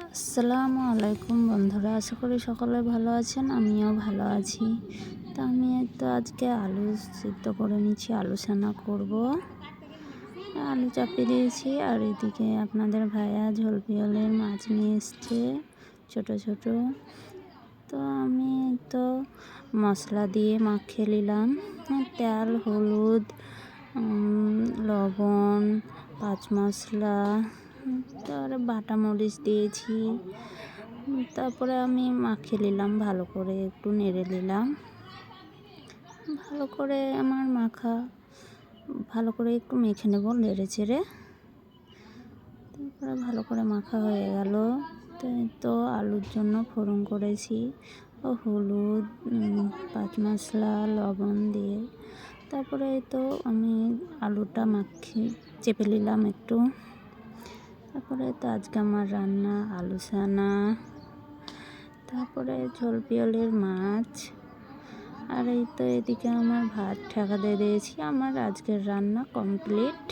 আসসালামু আলাইকুম বন্ধুরা, আশা করি সকলে ভালো আছেন। আমিও ভালো আছি। তো আমি তো আজকে আলু সিদ্ধ করে নিচ্ছি, আলু সানা করব। আলু চাপিয়ে দিয়েছি, আর এদিকে আপনাদের ভাইয়া ঝোল পিওলের মাছ নিয়ে এসছে ছোট ছোট। তো আমি তো মশলা দিয়ে মাখিয়ে নিলাম, তেল, হলুদ, লবণ, পাঁচ মশলা, তারপরে বাটা মরিচ দিয়েছি। তারপরে আমি মাখিয়ে নিলাম, ভালো করে একটু নেড়ে নিলাম। ভালো করে আমার মাখা ভালো করে একটু মেখে নেব নেড়ে চেড়ে। তারপরে ভালো করে মাখা হয়ে গেল। তো আলুর জন্য ফোড়ন করেছি, হলুদ, পাঁচ মশলা, লবণ দিয়ে। তারপরে তো আমি আলুটা চেপে নিলাম একটু। তারপরে তো আজকে আমার রান্না আলু সানা, তারপরে ঝোল পিওলের মাছ। আর এই তো এদিকে আমার ভাত ঠেকা দিয়ে দিয়েছি। আমার আজকের রান্না কমপ্লিট।